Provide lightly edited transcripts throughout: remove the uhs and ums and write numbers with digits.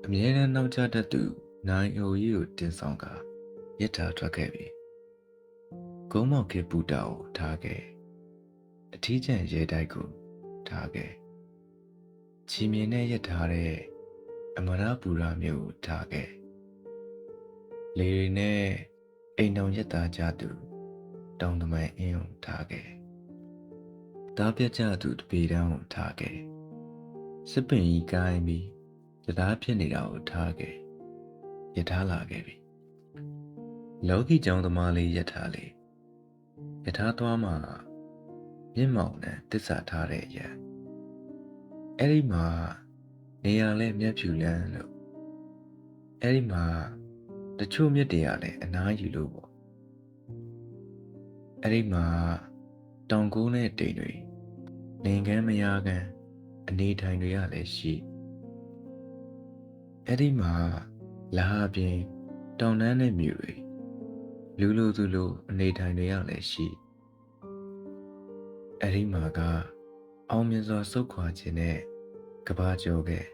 အမြဲတမ်းနောက်ကျတတ်သူနိုင်အိုကြီးကိုတင်ဆောင်ကရစ်ထားထွက်ခဲ့ပြီကုန်းမောက်ခေပူတာကိုထားခဲ့အထီးကျန်ရဲတိုက်ကိုထားခဲ့ချီမြင်နဲ့ရစ်ထားတဲ့အမရပူရာမျိုးကိုထားခဲ့လေတွေနဲ့အိမ်တော်ရက်သားကြသူတောင်တမန်အင်းကိုထားခဲ့တားပြတ်ကြသူတပေတန်းကိုထားခဲ့စစ်ပင်ကြီးကိုင်းပြီးတရားဖြစ်နေတာကိုထားခဲ့ရထားလာခဲ့ပြီလောကီကျောင်းသမားလေးရထားလေရထားသွားမှာမြင့်မောင်နဲ့တစ္ဆာထားတဲ့အရာအဲ့ဒီမှာနေရာလဲမျက်ဖြူလန်းလို့အဲ့ဒီမှာတချို့မြစ်တွေကလည်းအနားယူလို့ပေါ့အဲ့ဒီမှာတောင်ကုန်းနဲ့တိမ်တွေနေကမ်းမယားကမ်းအနေထိုင်တွေကလည်းရှိအဲ့ဒီမှာလာပြင်းတောင်တန်းနဲ့မြူတွေလူလူသူလူအနေထိုင်တွေကလည်းရှိအဲ့ဒီမှာကအောင်မြင်စွာစုတ်ခွာခြင်းနဲ့ကဘာကျော်ခဲ့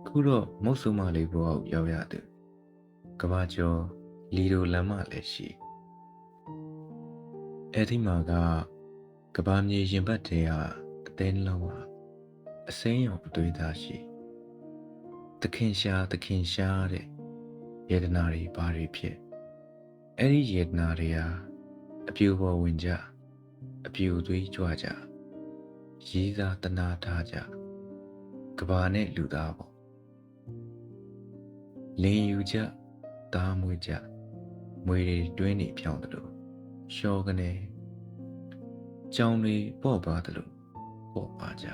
ခုတော့မုတ်ဆုမလေးဘဝကိုရောက်ရသူကဘာကျော်လီဒိုလမ်းမလည်းရှိအဲ့ဒီမှာကဘာမြေရင်ဘတ်တွေကအသေးနှလုံးဟာအစိမ်းရောင်အသွေးသားရှိသခင်ရှာတဲ့ယေဒနာတွေဘာတွေဖြစ်အဲ့ဒီယေဒနာတွေဟာအပြူပေါ်ဝင်ကြအပြူသွေးကြွကြရေးစားတနာထားကြကဘာနဲ့လူသားပေါ့လင်းယူကြသားမွေးကြမွေတွေတွင်းနေဖြောင်းတယ်လို့ရှောကနေကြောင်တွေပေါ့ပါတယ်လို့ပေါ့ပါကြ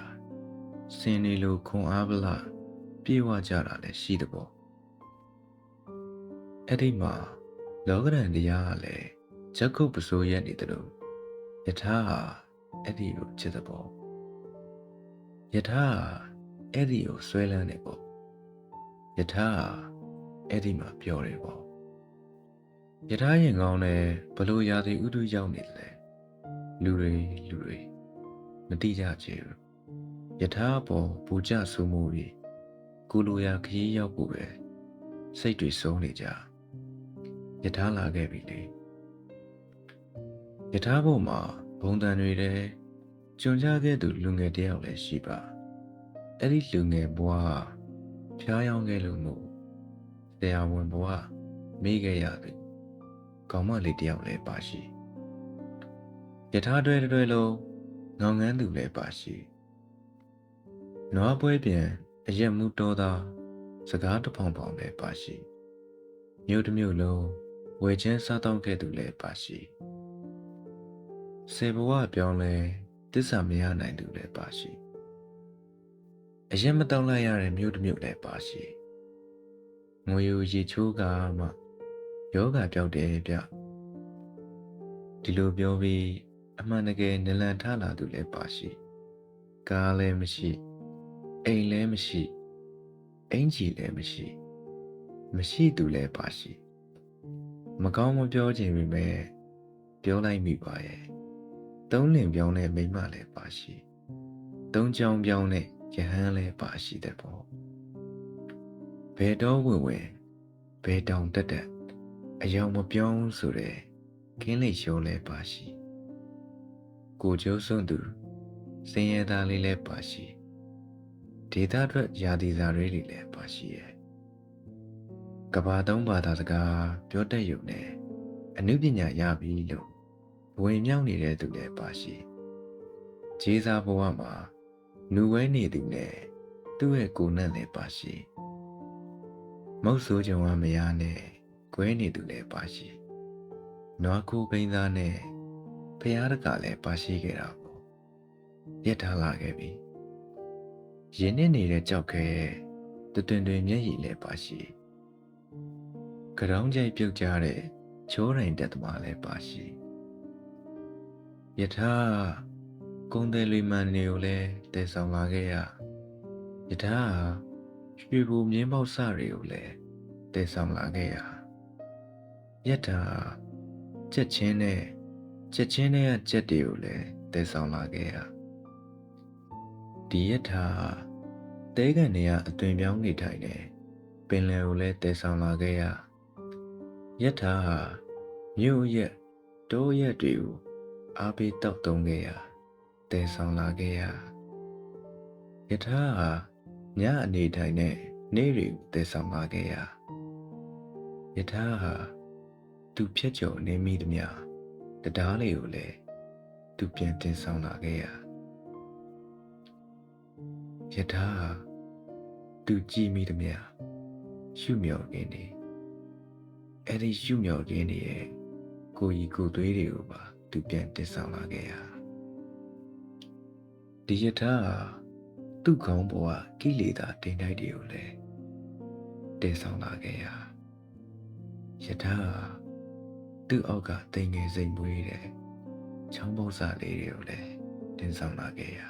စင်နေလို့ခွန်အားဗလာပြေဝကြတာလည်းရှိတယ်ပေါ့အဲ့ဒီမှာလောကရန်တရားကလည်းချက်ခုတ်ပစိုးရက်နေတယ်လို့ယထာဟာအဲ့ဒီကိုချစ်တယ်ပေါ့ယထာဟာအဲ့ဒီကိုဆွဲလန်းနေပေါ့ယထာဟာအဲ့ဒီမှာပြောတယ်ပေါ့ယထာရင်ကောင်းနဲ့ဘလို့ရာသီဥတုရောက်နေတယ်လူတွေမတိကြချေဘူးယထာပေါ်ပူကြဆူမှုတွေကုလိုရာခရီးရောက်ဖို့ပဲစိတ်တွေဆုံးနေကြယထာလာခဲ့ပြီလေယထာပေါ်မှာဘုံတန်တွေတဲ့ကြုံကြခဲ့သူလူငယ်တယောက်လည်းရှိပါအဲ့ဒီလူငယ်ဘွားဖျားယောင်းခဲ့လို့မို့ဆရာဝန်ဘွားမိခဲ့ရသူကောင်မလေးတယောက်လည်းပါရှိယထာတွဲလုံးငောင်ငန်းသူလည်းပါရှိနွားပွဲပြန်အရက်မှုတော်သားစကားတဖောင်လည်းပါရှိမြို့တစ်မြို့လုံးဝယ်ချင်းစားတောင်းခဲ့သူလည်းပါရှိစေဘဝပြောင်းလဲတစ္ဆာမရနိုင်သူလည်းပါရှိအရက်မတောင်းလိုက်ရတဲ့မြို့တစ်မြို့လည်းပါရှိငွေယူရေချိုးကမှယောဂပြောက်တယ်ဗျဒီလိုပြောပြီးအမှန်တကယ်နလန်ထလာသူလည်းပါရှိကားလည်းမရှိအိမ်လည်းမရှိအင်ကြီးလည်းမရှိသူလည်းပါရှိမကောင်းမပြောချင်ပေမဲ့ပြောလိုက်မိပါရဲ့သုံးလင်ပြောင်းတဲ့မိမလည်းပါရှိသုံးချောင်းပြောင်းတဲ့ယဟန်လည်းပါရှိတဲ့ပေါ့ဘယ်တော့ဝင်ဘယ်တောင်တက်အယောင်မပြောင်းဆိုတဲ့ကင်းလိတ်ရိုးလည်းပါရှိကိုကျိုးစွန့်သူစင်ရသားလေးလည်းပါရှိဒေသအတွက်ယာတိစာရေးတွေလည်းပါရှိရဲ့ကဘာသုံးဘာသာစကားပြောတတ်ရုံနဲ့အနုပညာရပြီလို့ဝင်မြောက်နေတဲ့သူလည်းပါရှိခြေစားဘဝမှာနူဝဲနေသူနဲ့သူ့ရဲ့ကိုယ်နဲ့လည်းပါရှိမုတ်ဆိုးကြုံကမရနဲ့ကွဲနေသူလည်းပါရှိနွားကိုပိန်းသားနဲ့ဖျားတကလည်းပါရှိခဲ့တာပေါ့ရစ်ထားလာခဲ့ပြီရင်းနှီးနေတဲ့ကြောက်ခဲတွင်မျက်ရည်လည်းပါရှိကြောင်ကြိုက်ပြုတ်ကြတဲ့ချိုးရင်တက်သမားလည်းပါရှိယထာကုန်းတယ်လွေမှန်နေကိုလည်းတည်ဆောင်လာခဲ့ရယထာရွှေဘူမြင်းပေါက်စတွေကိုလည်းတည်ဆောင်လာခဲ့ရယထာချက်ချင်းနဲ့ကချက်တွေကိုလည်းတည်ဆောင်လာခဲ့ရဒီယထာ တဲကန်တွေကအသွင်ပြောင်းနေထိုင်တယ်ပင်လယ်ကိုလည်းတည်ဆောင်လာခဲ့ရယထာဟာမြို့ရက်တိုးရက်တွေကိုအားပေးတောက်သုံးခဲ့ရတည်ဆောင်လာခဲ့ရယထာဟာညအနေထိုင်တဲ့နေ့တွေကိုတည်ဆောင်လာခဲ့ရယထာဟာသူဖြတ်ကျော်နေမိသမျှတရားလေးကိုလည်းသူပြန်တင်ဆောင်လာခဲ့ရယထာဟာသူကြည်မိသမျှရှုမြော်ခြင်းနေအဲ့ဒီရှုမြော်ခြင်းတွေရဲ့ကိုယ်ကြီးကိုယ်သွေးတွေကိုပါသူပြန်တင်ဆောင်လာခဲ့ရဒီယထာဟာသူ့ခေါင်းပေါ်ကကိလေသာတင်တိုက်တွေကိုလည်းတင်ဆောင်လာခဲ့ရယထာဟာသူ့အောက်ကတိမ်ငယ်စိမ်မွေးတဲ့ချောင်းပုတ်စာလေးတွေကိုလည်းတင်ဆောင်လာခဲ့ရ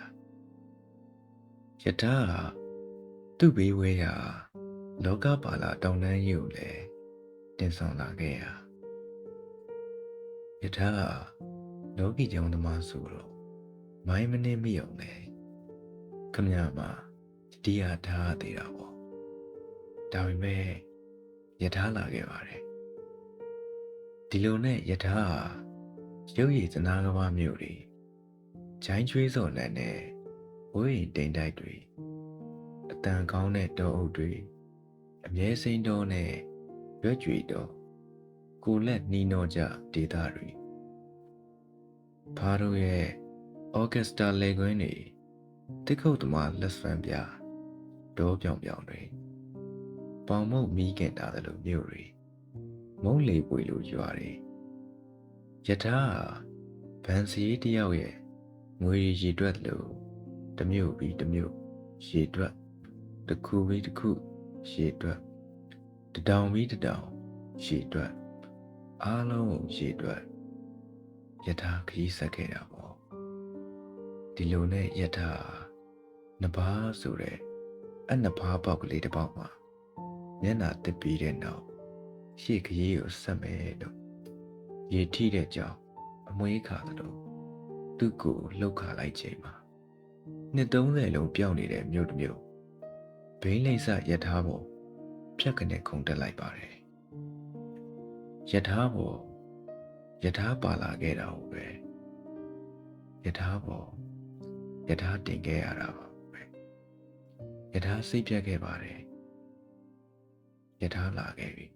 ယထာဟာသူ့ဘေးဝဲရာလောကပါလာတောင်တန်းကြီးကိုလည်းတင်ဆောင်လာခဲ့ရယထာဟာလောကီကြောင့်သမားဆိုတော့မိုင်းမနှင်းမိအောင်လေခမရမှာတရားထားသေးတာပေါ့ဒါပေမဲ့ယထာလာခဲ့ပါတယ်ဒီလိုနဲ့ယထာဟာရုပ်ရည်သနာကဘာမျိုးတွေဂျိုင်းချွေးစော်လန်နဲ့ဝိုးရင်တိမ်တိုက်တွေအတန်ကောင်းတဲ့တောအုပ်တွေအမြဲစိမ့်တော်နဲ့ရွက်ကြွေတော်ကိုလက်နီးနောကြဒေသတွေဖားတို့ရဲ့ဩဂတ်စတာလေကွင်းတွေတစ်ခုတ်သမားလက်ဆွမ်းပြတောပြောင်ပြောင်တွေပေါင်မုတ်မီးကင်တာတယ်လို့မြို့တွေမုံလေပွေလို့ရွာတွေယထာဗန်စီတယောက်ရဲ့ငွေရည်တွက်လို့တစ်မြို့ပြီးတစ်မြို့ရေတွက်တစ်ခုပြီးတစ်ခုရေတွက်တတောင်ပြီးတတောင်ရေတွက်အားလုံးရေတွက်ယထာခရီးဆက်ခဲ့တာပေါ့ဒီလိုနဲ့ယထာနှစ်ပါးဆိုတဲ့အနှစ်ပါးပေါက်ကလေးတစ်ပေါက်မှာမျက်နှာတစ်ပြီးတဲ့နောက်ရှေ့ခရီးကိုဆက်မယ်လို့ရေထိတဲ့ကြောင်အမွေးခါသလိုသူ့ကိုလှုပ်ခါလိုက်ချိန်မှာနှစ်30လုံးပြောင်းနေတဲ့မြို့တစ်မြို့ဘိန်းလိမ့်စယထာပေါ်ဖြတ်ကနေခုန်တက်လိုက်ပါတယ်ယထာပေါ်ယထာပါလာခဲ့တာဟုတ်ပဲယထာပေါ်ယထာတင်ခဲ့ရတာပါပဲယထာစိတ်ပြတ်ခဲ့ပါတယ်ယထာလာခဲ့ပြီ